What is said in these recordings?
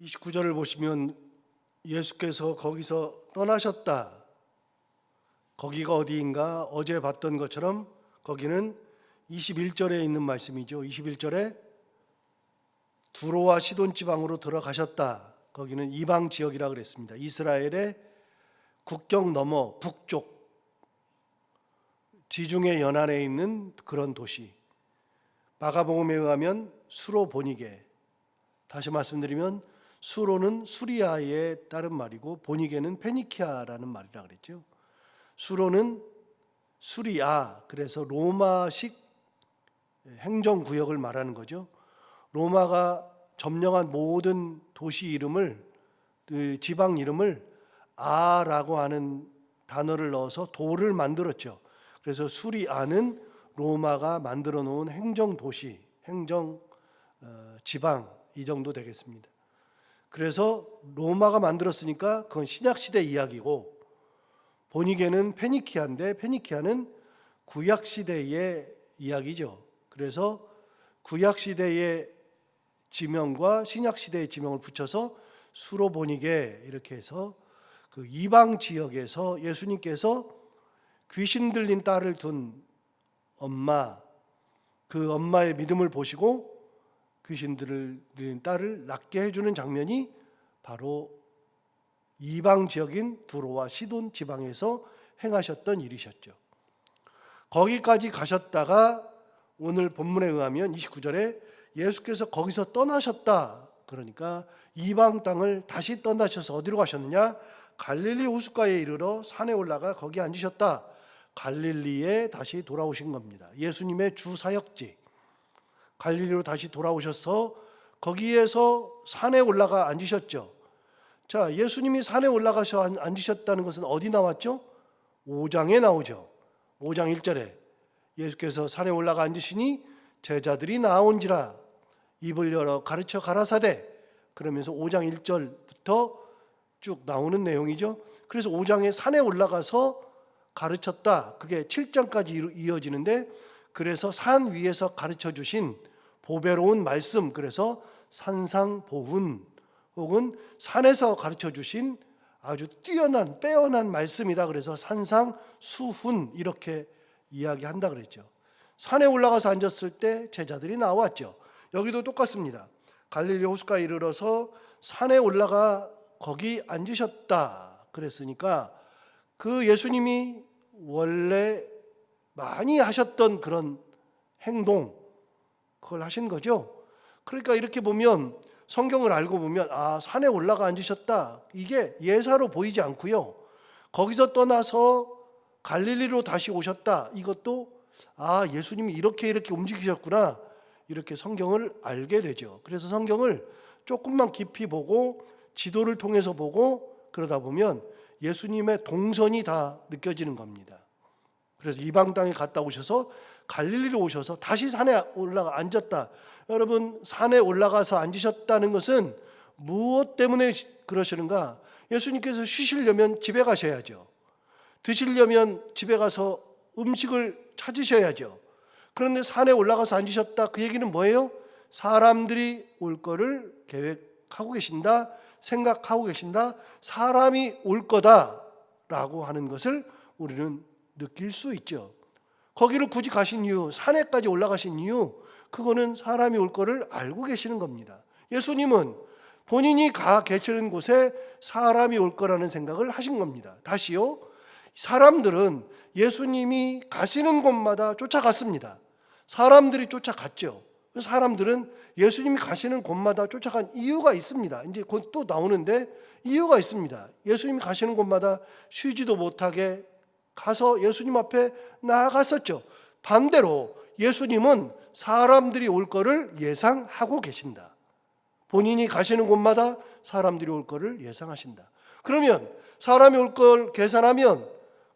29절을 보시면 예수께서 거기서 떠나셨다. 거기가 어디인가? 어제 봤던 것처럼 거기는 21절에 있는 말씀이죠. 21절에 두로와 시돈 지방으로 들어가셨다. 거기는 이방 지역이라 그랬습니다. 이스라엘의 국경 너머 북쪽 지중해 연안에 있는 그런 도시. 마가복음에 의하면 수로 보니게. 다시 말씀드리면 수로는 수리아의 다른 말이고 보니게는 페니키아라는 말이라 그랬죠. 수로는 수리아, 그래서 로마식 행정구역을 말하는 거죠. 로마가 점령한 모든 도시 이름을, 지방 이름을 아라고 하는 단어를 넣어서 도를 만들었죠. 그래서 수리아는 로마가 만들어 놓은 행정도시, 행정 지방 이 정도 되겠습니다. 그래서 로마가 만들었으니까 그건 신약시대 이야기고, 보니게는 페니키아인데 페니키아는 구약시대의 이야기죠. 그래서 구약시대의 지명과 신약시대의 지명을 붙여서 수로보니게 이렇게 해서 그 이방 지역에서 예수님께서 귀신 들린 딸을 둔 엄마, 그 엄마의 믿음을 보시고 귀신 들린 딸을 낫게 해주는 장면이 바로 이방 지역인 두로와 시돈 지방에서 행하셨던 일이셨죠. 거기까지 가셨다가 오늘 본문에 의하면 29절에 예수께서 거기서 떠나셨다. 그러니까 이방 땅을 다시 떠나셔서 어디로 가셨느냐? 갈릴리 호숫가에 이르러 산에 올라가 거기 앉으셨다. 갈릴리에 다시 돌아오신 겁니다. 예수님의 주 사역지 갈릴리로 다시 돌아오셔서 거기에서 산에 올라가 앉으셨죠. 자, 예수님이 산에 올라가서 앉으셨다는 것은 어디 나왔죠? 5장에 나오죠. 5장 1절에 예수께서 산에 올라가 앉으시니 제자들이 나온지라 입을 열어 가르쳐 가라사대, 그러면서 5장 1절부터 쭉 나오는 내용이죠. 그래서 5장에 산에 올라가서 가르쳤다. 그게 7장까지 이어지는데, 그래서 산 위에서 가르쳐 주신 보배로운 말씀, 그래서 산상보훈 혹은 산에서 가르쳐 주신 아주 뛰어난 빼어난 말씀이다. 그래서 산상수훈 이렇게 이야기한다 그랬죠. 산에 올라가서 앉았을 때 제자들이 나왔죠. 여기도 똑같습니다. 갈릴리 호숫가에 이르러서 산에 올라가 거기 앉으셨다 그랬으니까 그 예수님이 원래 많이 하셨던 그런 행동, 그걸 하신 거죠. 그러니까 이렇게 보면, 성경을 알고 보면, 아, 산에 올라가 앉으셨다, 이게 예사로 보이지 않고요. 거기서 떠나서 갈릴리로 다시 오셨다, 이것도 아, 예수님이 이렇게 움직이셨구나, 이렇게 성경을 알게 되죠. 그래서 성경을 조금만 깊이 보고 지도를 통해서 보고 그러다 보면 예수님의 동선이 다 느껴지는 겁니다. 그래서 이방 땅에 갔다 오셔서 갈릴리로 오셔서 다시 산에 올라가 앉았다. 여러분, 산에 올라가서 앉으셨다는 것은 무엇 때문에 그러시는가? 예수님께서 쉬시려면 집에 가셔야죠. 드시려면 집에 가서 음식을 찾으셔야죠. 그런데 산에 올라가서 앉으셨다, 그 얘기는 뭐예요? 사람들이 올 거를 계획하고 계신다, 생각하고 계신다, 사람이 올 거다라고 하는 것을 우리는 느낄 수 있죠. 거기를 굳이 가신 이유, 산에까지 올라가신 이유, 그거는 사람이 올 거를 알고 계시는 겁니다. 예수님은 본인이 가 계시는 곳에 사람이 올 거라는 생각을 하신 겁니다. 다시요, 사람들은 예수님이 가시는 곳마다 쫓아갔습니다. 사람들이 쫓아갔죠. 사람들은 예수님이 가시는 곳마다 쫓아간 이유가 있습니다. 이제 곧 또 나오는데 이유가 있습니다. 예수님이 가시는 곳마다 쉬지도 못하게 가서 예수님 앞에 나아갔었죠. 반대로 예수님은 사람들이 올 거를 예상하고 계신다. 본인이 가시는 곳마다 사람들이 올 거를 예상하신다. 그러면 사람이 올 걸 계산하면,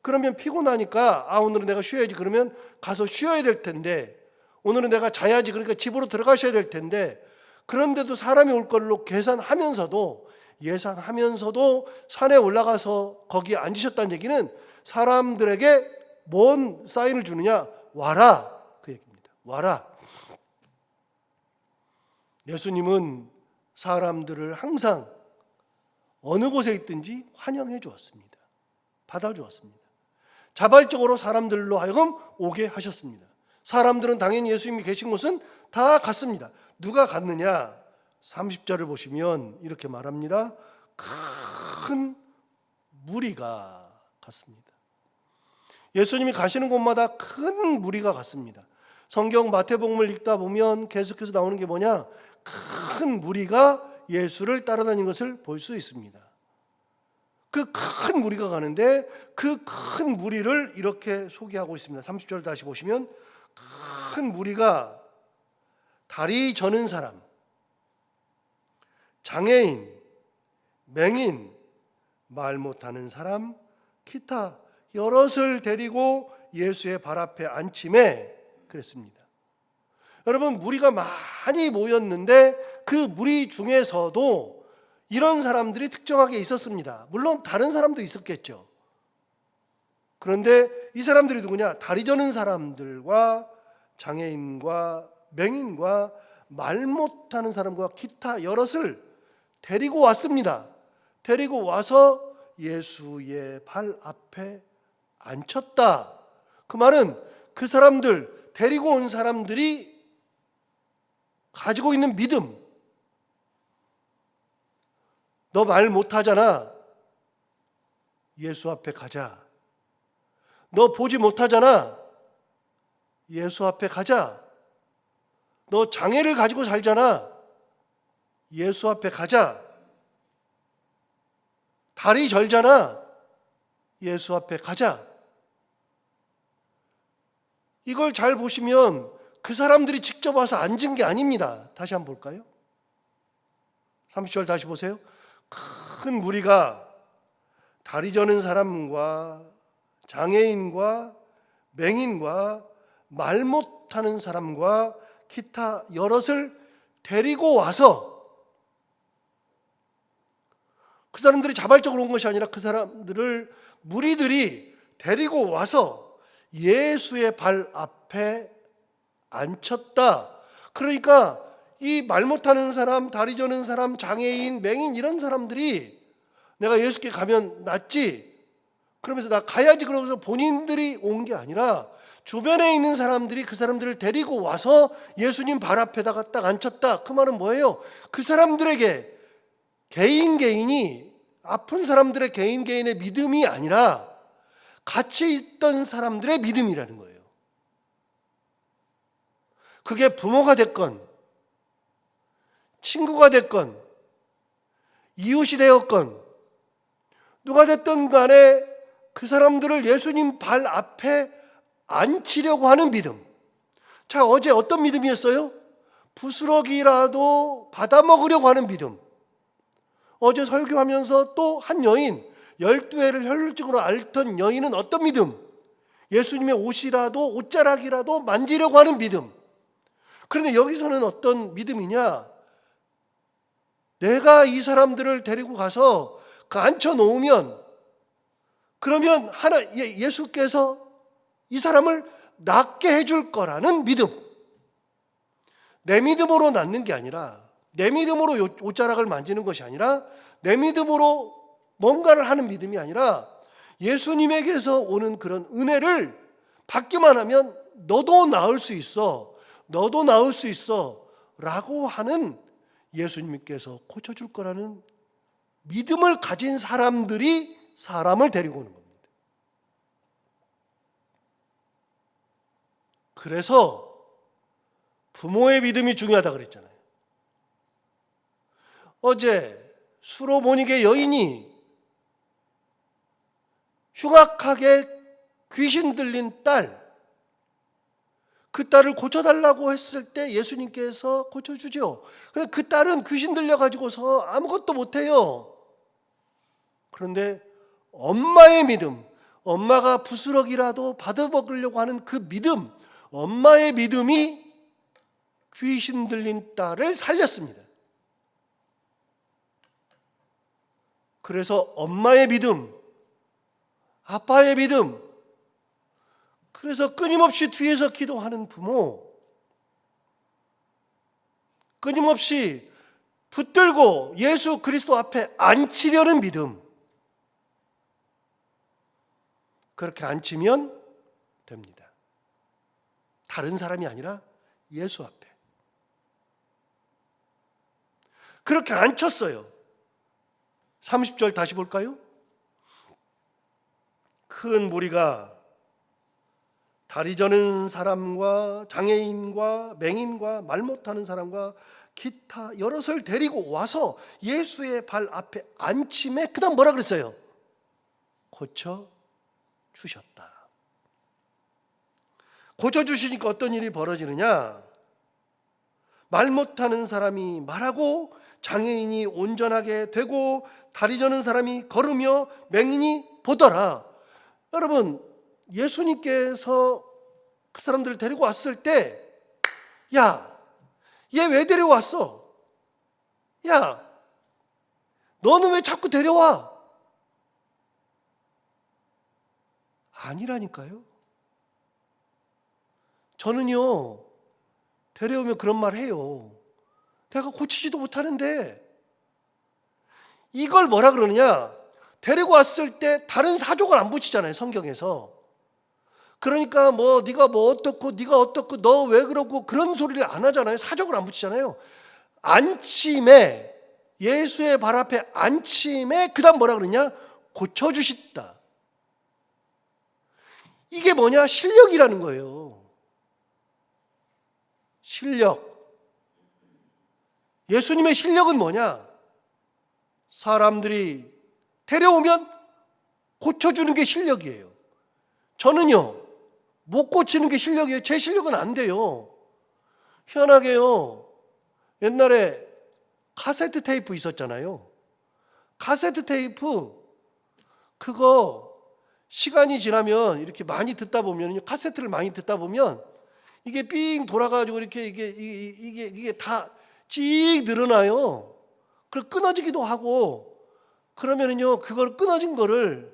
그러면 피곤하니까 아, 오늘은 내가 쉬어야지, 그러면 가서 쉬어야 될 텐데, 오늘은 내가 자야지, 그러니까 집으로 들어가셔야 될 텐데, 그런데도 사람이 올 걸로 계산하면서도, 예상하면서도 산에 올라가서 거기에 앉으셨다는 얘기는 사람들에게 뭔 사인을 주느냐? 와라, 그 얘기입니다. 와라. 예수님은 사람들을 항상 어느 곳에 있든지 환영해 주었습니다. 받아주었습니다. 자발적으로 사람들로 하여금 오게 하셨습니다. 사람들은 당연히 예수님이 계신 곳은 다 갔습니다. 누가 갔느냐? 30절을 보시면 이렇게 말합니다. 큰 무리가 갔습니다. 예수님이 가시는 곳마다 큰 무리가 갔습니다. 성경 마태복음을 읽다 보면 계속해서 나오는 게 뭐냐? 큰 무리가 예수를 따라다니는 것을 볼 수 있습니다. 그 큰 무리가 가는데 그 큰 무리를 이렇게 소개하고 있습니다. 30절 다시 보시면 큰 무리가 다리 저는 사람, 장애인, 맹인, 말 못하는 사람, 기타 여럿을 데리고 예수의 발 앞에 앉힘에 그랬습니다. 여러분, 무리가 많이 모였는데 그 무리 중에서도 이런 사람들이 특정하게 있었습니다. 물론 다른 사람도 있었겠죠. 그런데 이 사람들이 누구냐? 다리 저는 사람들과 장애인과 맹인과 말 못하는 사람과 기타 여럿을 데리고 왔습니다. 데리고 와서 예수의 발 앞에 앉혔다. 그 말은 그 사람들, 데리고 온 사람들이 가지고 있는 믿음. 너 말 못하잖아. 예수 앞에 가자. 너 보지 못하잖아. 예수 앞에 가자. 너 장애를 가지고 살잖아. 예수 앞에 가자. 다리 절잖아. 예수 앞에 가자. 이걸 잘 보시면 그 사람들이 직접 와서 앉은 게 아닙니다. 다시 한번 볼까요? 30절 다시 보세요. 큰 무리가 다리 저는 사람과 장애인과 맹인과 말 못하는 사람과 기타 여럿을 데리고 와서 그 사람들이 자발적으로 온 것이 아니라 그 사람들을 무리들이 데리고 와서 예수의 발 앞에 앉혔다. 그러니까 이 말 못하는 사람, 다리 저는 사람, 장애인, 맹인 이런 사람들이 내가 예수께 가면 낫지, 그러면서 나 가야지 그러면서 본인들이 온 게 아니라 주변에 있는 사람들이 그 사람들을 데리고 와서 예수님 발 앞에다가 딱 앉혔다. 그 말은 뭐예요? 그 사람들에게 개인이 아픈 사람들의 개인의 믿음이 아니라 같이 있던 사람들의 믿음이라는 거예요. 그게 부모가 됐건 친구가 됐건 이웃이 되었건 누가 됐든 간에 그 사람들을 예수님 발 앞에 앉히려고 하는 믿음. 자, 어제 어떤 믿음이었어요? 부스러기라도 받아먹으려고 하는 믿음. 어제 설교하면서 또 한 여인, 12회를 혈루증으로 앓던 여인은 어떤 믿음? 예수님의 옷이라도 옷자락이라도 만지려고 하는 믿음. 그런데 여기서는 어떤 믿음이냐? 내가 이 사람들을 데리고 가서 앉혀 놓으면 그러면 예수께서 이 사람을 낫게 해줄 거라는 믿음. 내 믿음으로 낫는 게 아니라, 내 믿음으로 옷자락을 만지는 것이 아니라, 내 믿음으로 뭔가를 하는 믿음이 아니라 예수님에게서 오는 그런 은혜를 받기만 하면 너도 나을 수 있어, 너도 나을 수 있어 라고 하는 예수님께서 고쳐줄 거라는 믿음을 가진 사람들이 사람을 데리고 오는 겁니다. 그래서 부모의 믿음이 중요하다 그랬잖아요. 어제 수로보니게 여인이 흉악하게 귀신 들린 딸, 그 딸을 고쳐달라고 했을 때 예수님께서 고쳐주죠. 근데 그 딸은 귀신 들려가지고서 아무것도 못해요. 그런데 엄마의 믿음, 엄마가 부스러기라도 받아먹으려고 하는 그 믿음, 엄마의 믿음이 귀신 들린 딸을 살렸습니다. 그래서 엄마의 믿음, 아빠의 믿음, 그래서 끊임없이 뒤에서 기도하는 부모, 끊임없이 붙들고 예수 그리스도 앞에 앉히려는 믿음. 그렇게 앉히면 됩니다. 다른 사람이 아니라 예수 앞에. 그렇게 앉혔어요. 30절 다시 볼까요? 큰 무리가 다리 저는 사람과 장애인과 맹인과 말 못하는 사람과 기타 여럿을 데리고 와서 예수의 발 앞에 앉힘에 그 다음 뭐라 그랬어요? 고쳐주셨다. 고쳐주시니까 어떤 일이 벌어지느냐? 말 못하는 사람이 말하고 장애인이 온전하게 되고 다리 저는 사람이 걸으며 맹인이 보더라. 여러분, 예수님께서 그 사람들을 데리고 왔을 때, 야, 얘 왜 데려왔어? 야, 너는 왜 자꾸 데려와? 아니라니까요. 저는요, 데려오면 그런 말 해요. 내가 고치지도 못하는데. 이걸 뭐라 그러느냐? 데리고 왔을 때 다른 사족을 안 붙이잖아요, 성경에서. 그러니까 뭐 네가 뭐 어떻고 네가 어떻고 너 왜 그러고 그런 소리를 안 하잖아요. 사족을 안 붙이잖아요. 앉힘에, 예수의 발 앞에 앉힘에 그 다음 뭐라 그러냐? 고쳐주시다. 이게 뭐냐? 실력이라는 거예요. 실력. 예수님의 실력은 뭐냐? 사람들이 데려오면 고쳐주는 게 실력이에요. 저는요, 못 고치는 게 실력이에요. 제 실력은 안 돼요. 희한하게요, 옛날에 카세트 테이프 있었잖아요. 카세트 테이프, 그거 시간이 지나면 이렇게 많이 듣다 보면, 카세트를 많이 듣다 보면 이게 삥 돌아가지고 이렇게 이게 다 찍 늘어나요. 그리고 끊어지기도 하고, 그러면은요, 그걸 끊어진 거를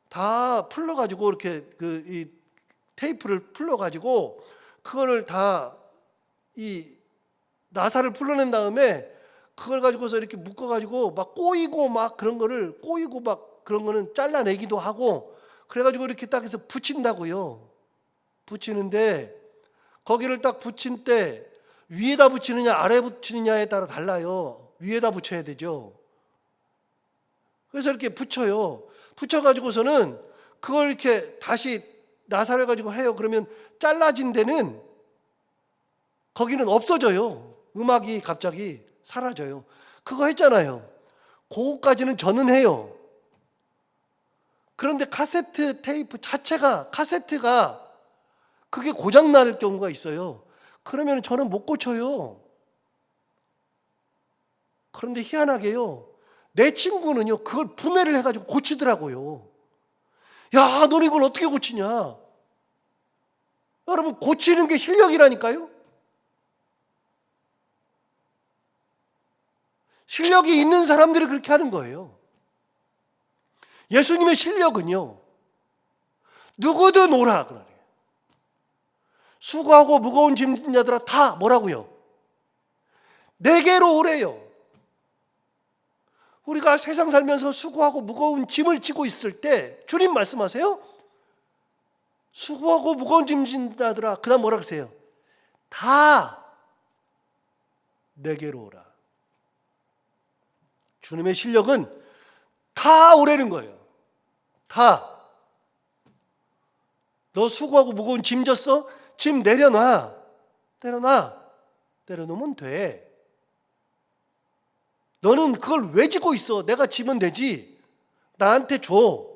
다 풀러가지고 이렇게 이 테이프를 풀러가지고 그거를 다 이 나사를 풀러낸 다음에 그걸 가지고서 이렇게 묶어가지고 막 꼬이고 막 그런 거를 꼬이고 막 그런 거는 잘라내기도 하고 그래가지고 이렇게 딱 해서 붙인다고요. 붙이는데 거기를 딱 붙인 때 위에다 붙이느냐 아래 붙이느냐에 따라 달라요. 위에다 붙여야 되죠. 그래서 이렇게 붙여요. 붙여가지고서는 그걸 이렇게 다시 나사를 가지고 해요. 그러면 잘라진 데는 거기는 없어져요. 음악이 갑자기 사라져요. 그거 했잖아요. 그거까지는 저는 해요. 그런데 카세트 테이프 자체가, 카세트가 그게 고장날 경우가 있어요. 그러면 저는 못 고쳐요. 그런데 희한하게요, 내 친구는요, 그걸 분해를 해가지고 고치더라고요. 야, 너는 이걸 어떻게 고치냐? 여러분, 고치는 게 실력이라니까요? 실력이 있는 사람들이 그렇게 하는 거예요. 예수님의 실력은요, 누구든 오라 그래요. 수고하고 무거운 짐진 자들아 다 뭐라고요? 내게로 오래요. 우리가 세상 살면서 수고하고 무거운 짐을 지고 있을 때 주님 말씀하세요. 수고하고 무거운 짐진 자들아, 그 다음 뭐라 그러세요? 다 내게로 오라. 주님의 실력은 다 오라는 거예요. 다. 너 수고하고 무거운 짐 졌어? 짐 내려놔. 내려놔. 내려놓으면 돼. 너는 그걸 왜 지고 있어? 내가 지면 되지. 나한테 줘.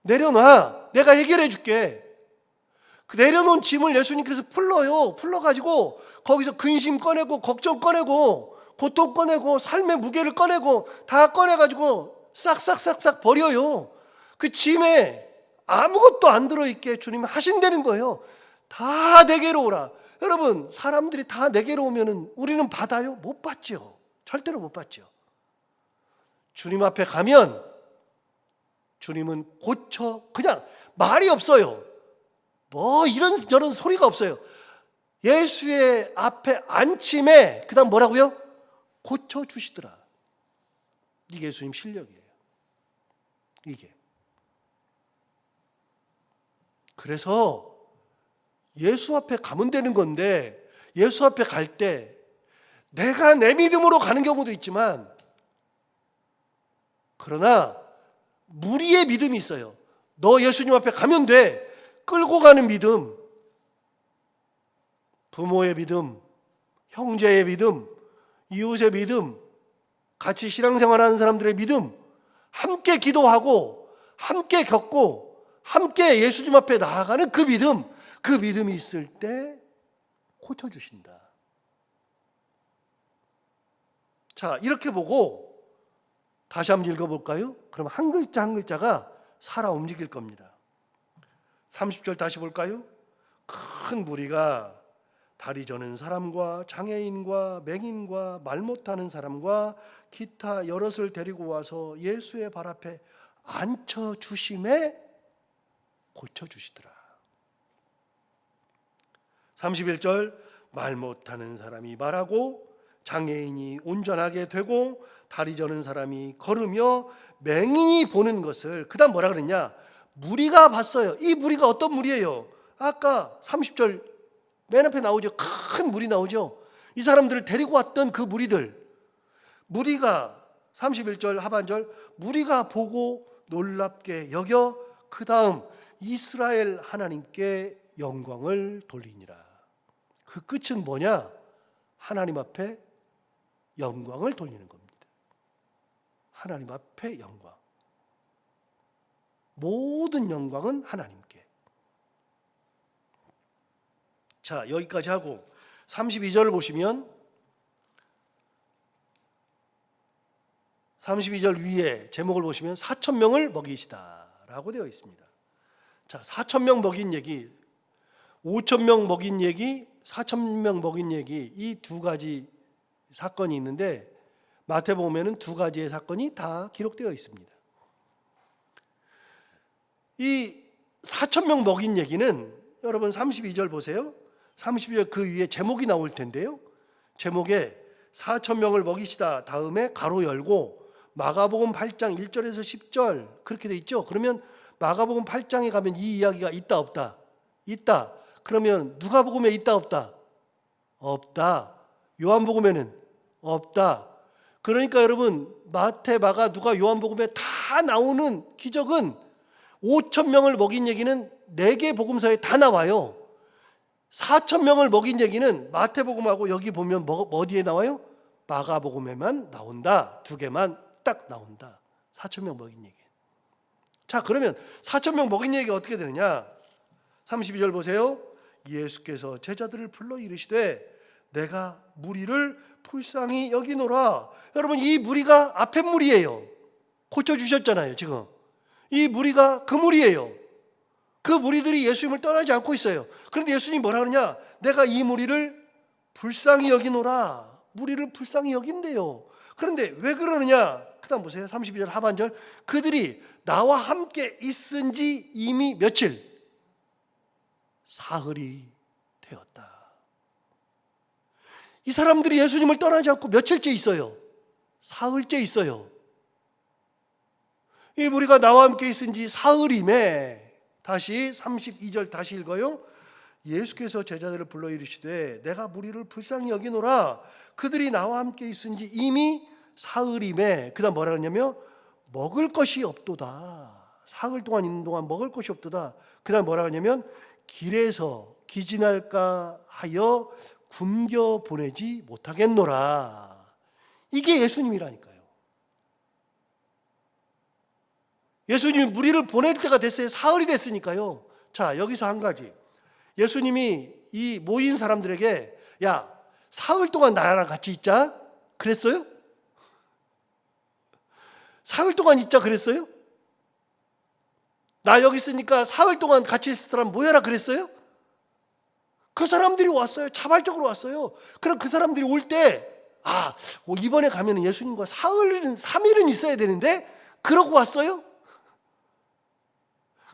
내려놔. 내가 해결해 줄게. 그 내려놓은 짐을 예수님께서 풀러요. 풀러가지고 거기서 근심 꺼내고 걱정 꺼내고 고통 꺼내고 삶의 무게를 꺼내고 다 꺼내가지고 싹싹싹싹 버려요. 그 짐에 아무것도 안 들어있게 주님이 하신다는 거예요. 다 내게로 오라. 여러분, 사람들이 다 내게로 오면은 우리는 받아요? 못 받죠. 절대로 못 받죠. 주님 앞에 가면 주님은 고쳐, 그냥 말이 없어요. 뭐 이런 저런 소리가 없어요. 예수의 앞에 앉힘에 그 다음 뭐라고요? 고쳐주시더라. 이게 예수님 실력이에요. 이게. 그래서 예수 앞에 가면 되는 건데, 예수 앞에 갈 때 내가 내 믿음으로 가는 경우도 있지만, 그러나 무리의 믿음이 있어요. 너 예수님 앞에 가면 돼. 끌고 가는 믿음, 부모의 믿음, 형제의 믿음, 이웃의 믿음, 같이 신앙생활하는 사람들의 믿음, 함께 기도하고 함께 겪고 함께 예수님 앞에 나아가는 그 믿음이 있을 때 고쳐주신다. 자, 이렇게 보고 다시 한번 읽어볼까요? 그럼 한 글자 한 글자가 살아 움직일 겁니다. 30절 다시 볼까요? 큰 무리가 다리 저는 사람과 장애인과 맹인과 말 못하는 사람과 기타 여럿을 데리고 와서 예수의 발 앞에 앉혀주심에 고쳐주시더라. 31절 말 못하는 사람이 말하고 장애인이 운전하게 되고 다리 저는 사람이 걸으며 맹인이 보는 것을, 그 다음 뭐라 그랬냐? 무리가 봤어요. 이 무리가 어떤 무리예요? 아까 30절 맨 앞에 나오죠. 큰 무리 나오죠. 이 사람들을 데리고 왔던 그 무리가 31절 하반절 무리가 보고 놀랍게 여겨 그 다음 이스라엘 하나님께 영광을 돌리니라. 그 끝은 뭐냐? 하나님 앞에 영광을 돌리는 겁니다. 하나님 앞에 영광. 모든 영광은 하나님께. 자, 여기까지 하고 32절을 보시면 32절 위에 제목을 보시면 4,000명을 먹이시다라고 되어 있습니다. 자, 4,000명 먹인 얘기, 5,000명 먹인 얘기, 4,000명 먹인 얘기, 이 두 가지 사건이 있는데 마태복음에는 두 가지의 사건이 다 기록되어 있습니다. 이 4,000명 먹인 얘기는 여러분 32절 보세요. 32절 그 위에 제목이 나올 텐데요. 제목에 4,000명을 먹이시다 다음에 가로 열고 마가복음 8장 1절에서 10절 그렇게 돼 있죠. 그러면 마가복음 8장에 가면 이 이야기가 있다 없다? 있다. 그러면 누가복음에 있다 없다? 없다. 요한복음에는 없다. 그러니까 여러분 마태, 마가, 누가, 요한복음에 다 나오는 기적은 5,000명을 먹인 얘기는 4개 복음서에 다 나와요. 4,000명을 먹인 얘기는 마태복음하고 여기 보면 어디에 나와요? 마가복음에만 나온다. 2개만 딱 나온다. 4,000명 먹인 얘기. 자, 그러면 4,000명 먹인 얘기가 어떻게 되느냐? 32절 보세요. 예수께서 제자들을 불러 이르시되 내가 무리를 불쌍히 여기노라. 여러분 이 무리가 앞에 무리예요. 고쳐주셨잖아요 지금. 이 무리가 그 무리예요. 그 무리들이 예수님을 떠나지 않고 있어요. 그런데 예수님이 뭐라 그러냐? 내가 이 무리를 불쌍히 여기노라. 무리를 불쌍히 여긴대요. 그런데 왜 그러느냐? 그 다음 보세요. 32절 하반절. 그들이 나와 함께 있은 지 이미 며칠? 사흘이 되었다. 이 사람들이 예수님을 떠나지 않고 며칠째 있어요? 사흘째 있어요. 이 무리가 나와 함께 있은 지 사흘임에, 다시 32절 다시 읽어요. 예수께서 제자들을 불러 이르시되 내가 무리를 불쌍히 여기노라. 그들이 나와 함께 있은 지 이미 사흘임에, 그 다음 뭐라 그러냐면 먹을 것이 없도다. 사흘 동안 있는 동안 먹을 것이 없도다. 그 다음 뭐라 그러냐면 길에서 기진할까 하여 굶겨 보내지 못하겠노라. 이게 예수님이라니까요. 예수님이 무리를 보낼 때가 됐어요. 사흘이 됐으니까요. 자, 여기서 한 가지. 예수님이 이 모인 사람들에게 야, 사흘 동안 나랑 같이 있자 그랬어요? 사흘 동안 있자 그랬어요? 나 여기 있으니까 사흘 동안 같이 있을 사람 모여라 그랬어요? 그 사람들이 왔어요. 자발적으로 왔어요. 그럼 그 사람들이 올 때 이번에 가면 예수님과 3일은 있어야 되는데 그러고 왔어요?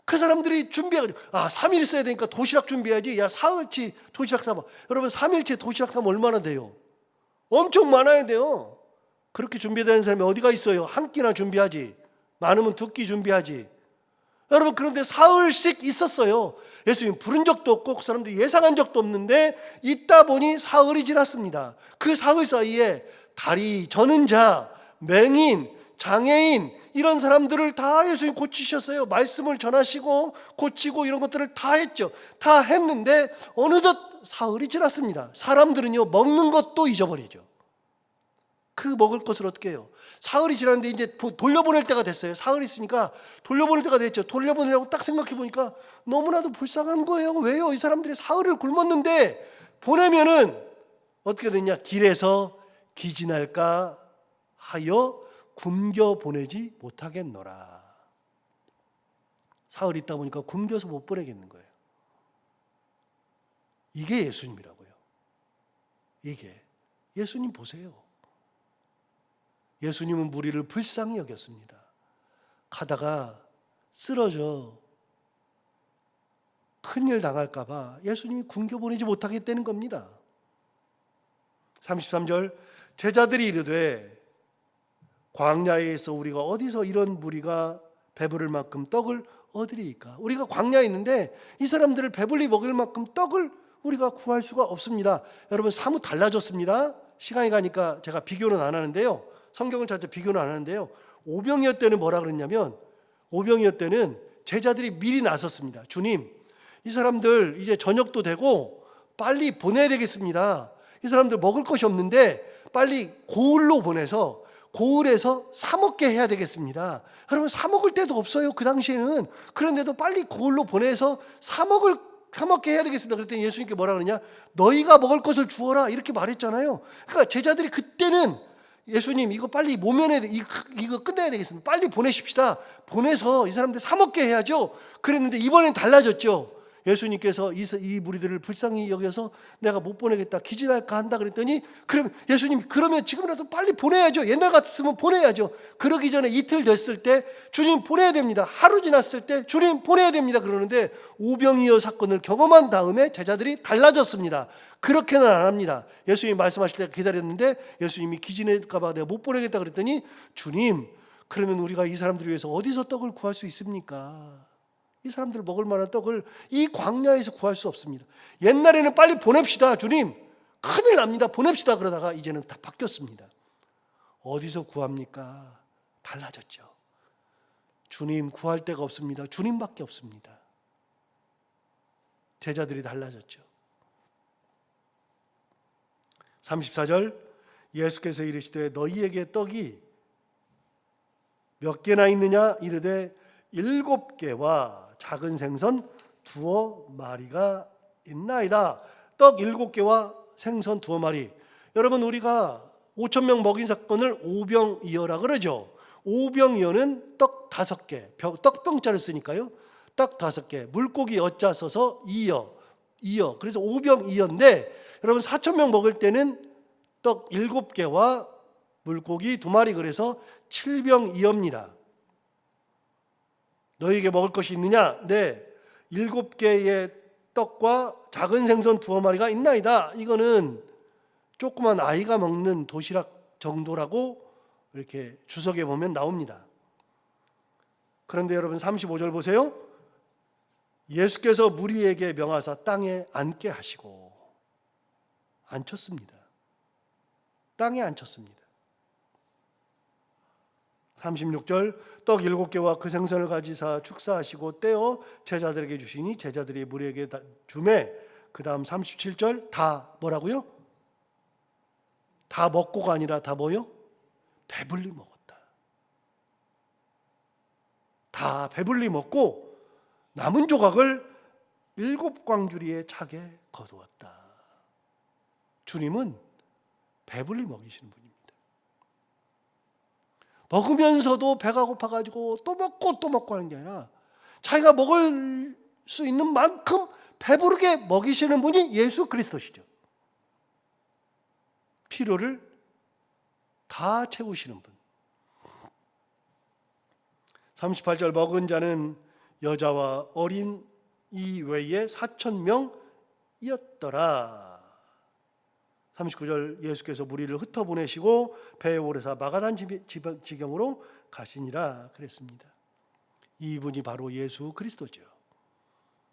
그 사람들이 준비해가지고 3일 있어야 되니까 도시락 준비해야지. 야, 사흘치 도시락 사봐. 여러분 3일치 도시락 사면 얼마나 돼요? 엄청 많아야 돼요. 그렇게 준비되는 사람이 어디가 있어요? 한 끼나 준비하지. 많으면 두 끼 준비하지. 여러분, 그런데 사흘씩 있었어요. 예수님 부른 적도 없고 그 사람들이 예상한 적도 없는데 있다 보니 사흘이 지났습니다. 그 사흘 사이에 다리 저는 자, 맹인, 장애인 이런 사람들을 다 예수님 고치셨어요. 말씀을 전하시고 고치고 이런 것들을 다 했죠. 다 했는데 어느덧 사흘이 지났습니다. 사람들은요, 먹는 것도 잊어버리죠. 그 먹을 것을 어떻게 해요? 사흘이 지났는데 이제 돌려보낼 때가 됐어요. 사흘이 있으니까 돌려보낼 때가 됐죠. 돌려보내려고 딱 생각해 보니까 너무나도 불쌍한 거예요. 왜요? 이 사람들이 사흘을 굶었는데 보내면은 어떻게 됐냐? 길에서 기진할까 하여 굶겨 보내지 못하겠노라. 사흘 있다 보니까 굶겨서 못 보내겠는 거예요. 이게 예수님이라고요. 이게 예수님 보세요. 예수님은 무리를 불쌍히 여겼습니다. 가다가 쓰러져 큰일 당할까 봐 예수님이 굶겨 보내지 못하겠다는 겁니다. 33절 제자들이 이르되 광야에서 우리가 어디서 이런 무리가 배부를 만큼 떡을 얻으리이까? 우리가 광야에 있는데 이 사람들을 배불리 먹일 만큼 떡을 우리가 구할 수가 없습니다. 여러분, 사뭇 달라졌습니다. 시간이 가니까 제가 비교는 안 하는데요. 성경을 찾아 비교는 안 하는데요. 오병이어 때는 뭐라 그랬냐면, 오병이어 때는 제자들이 미리 나섰습니다. 주님, 이 사람들 이제 저녁도 되고 빨리 보내야 되겠습니다. 이 사람들 먹을 것이 없는데 빨리 고을로 보내서 고을에서 사 먹게 해야 되겠습니다. 여러분, 사 먹을 데도 없어요. 그 당시에는. 그런데도 빨리 고을로 보내서 사 먹게 해야 되겠습니다. 그랬더니 예수님께 뭐라 그러냐? 너희가 먹을 것을 주어라, 이렇게 말했잖아요. 그러니까 제자들이 그때는 예수님, 이거 빨리 모면에 이거 끝내야 되겠습니다. 빨리 보내십시다. 보내서 이 사람들 사 먹게 해야죠. 그랬는데 이번엔 달라졌죠. 예수님께서 이 무리들을 불쌍히 여겨서 내가 못 보내겠다, 기진할까 한다 그랬더니, 그럼 예수님, 그러면 지금이라도 빨리 보내야죠. 옛날 같았으면 보내야죠. 그러기 전에 이틀 됐을 때 주님 보내야 됩니다. 하루 지났을 때 주님 보내야 됩니다. 그러는데 오병이어 사건을 경험한 다음에 제자들이 달라졌습니다. 그렇게는 안 합니다. 예수님이 말씀하실 때 기다렸는데 예수님이 기진할까 봐 내가 못 보내겠다 그랬더니, 주님, 그러면 우리가 이 사람들을 위해서 어디서 떡을 구할 수 있습니까? 이 사람들 먹을 만한 떡을 이 광야에서 구할 수 없습니다. 옛날에는 빨리 보냅시다, 주님, 큰일 납니다, 보냅시다, 그러다가 이제는 다 바뀌었습니다. 어디서 구합니까? 달라졌죠. 주님, 구할 데가 없습니다. 주님밖에 없습니다. 제자들이 달라졌죠. 34절 예수께서 이르시되 너희에게 떡이 몇 개나 있느냐? 이르되 7개와 작은 생선 2마리가 있나이다. 떡 7개와 생선 2마리. 여러분, 우리가 5,000명 먹인 사건을 오병이어라 그러죠. 오병이어는 떡 5개, 떡병자를 쓰니까요. 떡 5개, 물고기 여자 써서 이어. 그래서 오병이어인데, 여러분 4,000명 먹을 때는 떡 7개와 물고기 2마리, 그래서 7병이어입니다. 너희에게 먹을 것이 있느냐? 네, 7개의 떡과 작은 생선 2마리가 있나이다. 이거는 조그만 아이가 먹는 도시락 정도라고 이렇게 주석에 보면 나옵니다. 그런데 여러분 35절 보세요. 예수께서 무리에게 명하사 땅에 앉게 하시고 앉혔습니다. 땅에 앉혔습니다. 36절 떡 7개와 그 생선을 가지사 축사하시고 떼어 제자들에게 주시니 제자들이 무리에게 주매. 그 다음 37절 다 뭐라고요? 다 먹고가 아니라 다 뭐요? 배불리 먹었다. 다 배불리 먹고 남은 조각을 7광주리에 차게 거두었다. 주님은 배불리 먹이시는 분입니다. 먹으면서도 배가 고파가지고 또 먹고 하는 게 아니라 자기가 먹을 수 있는 만큼 배부르게 먹이시는 분이 예수 그리스도시죠. 필요를 다 채우시는 분. 38절 먹은 자는 여자와 어린 이 외에 4,000명이었더라. 39절 예수께서 무리를 흩어보내시고 배에 오르사 마가단 지경으로 가시니라 그랬습니다. 이분이 바로 예수 그리스도죠.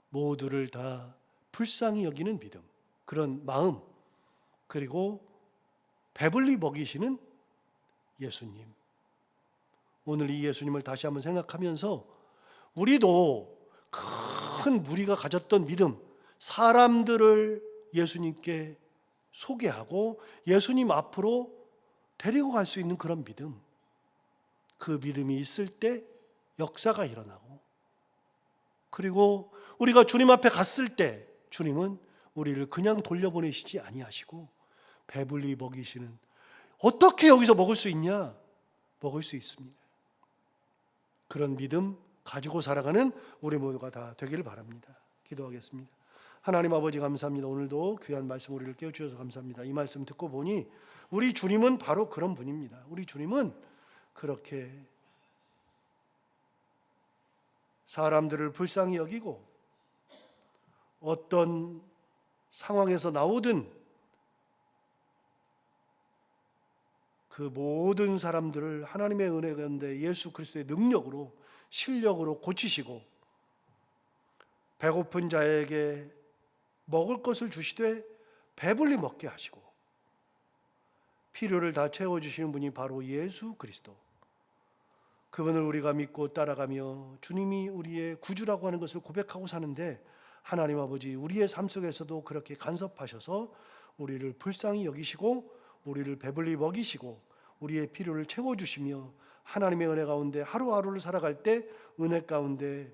모두를 다 불쌍히 여기는 믿음, 그런 마음, 그리고 배불리 먹이시는 예수님. 오늘 이 예수님을 다시 한번 생각하면서 우리도 큰 무리가 가졌던 믿음, 사람들을 예수님께 소개하고 예수님 앞으로 데리고 갈 수 있는 그런 믿음, 그 믿음이 있을 때 역사가 일어나고, 그리고 우리가 주님 앞에 갔을 때 주님은 우리를 그냥 돌려보내시지 아니하시고 배불리 먹이시는, 어떻게 여기서 먹을 수 있냐? 먹을 수 있습니다. 그런 믿음 가지고 살아가는 우리 모두가 다 되기를 바랍니다. 기도하겠습니다. 하나님 아버지 감사합니다. 오늘도 귀한 말씀 우리를 깨워주셔서 감사합니다. 이 말씀 듣고 보니 우리 주님은 바로 그런 분입니다. 우리 주님은 그렇게 사람들을 불쌍히 여기고 어떤 상황에서 나오든 그 모든 사람들을 하나님의 은혜 가운데 예수 그리스도의 능력으로, 실력으로 고치시고 배고픈 자에게 먹을 것을 주시되 배불리 먹게 하시고 필요를 다 채워주시는 분이 바로 예수 그리스도. 그분을 우리가 믿고 따라가며 주님이 우리의 구주라고 하는 것을 고백하고 사는데, 하나님 아버지 우리의 삶 속에서도 그렇게 간섭하셔서 우리를 불쌍히 여기시고 우리를 배불리 먹이시고 우리의 필요를 채워주시며 하나님의 은혜 가운데 하루하루를 살아갈 때 은혜 가운데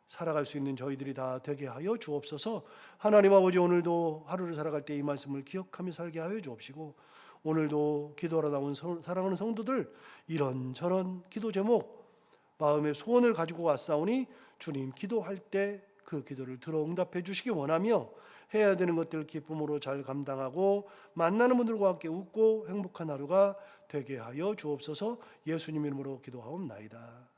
살아갈 수 있는 저희들이 다 되게 하여 주옵소서. 하나님 아버지 오늘도 하루를 살아갈 때 이 말씀을 기억하며 살게 하여 주옵시고, 오늘도 기도하러 나온 사랑하는 성도들 이런저런 기도 제목, 마음의 소원을 가지고 왔사오니 주님 기도할 때 그 기도를 들어 응답해 주시기 원하며 해야 되는 것들을 기쁨으로 잘 감당하고 만나는 분들과 함께 웃고 행복한 하루가 되게 하여 주옵소서. 예수님 이름으로 기도하옵나이다.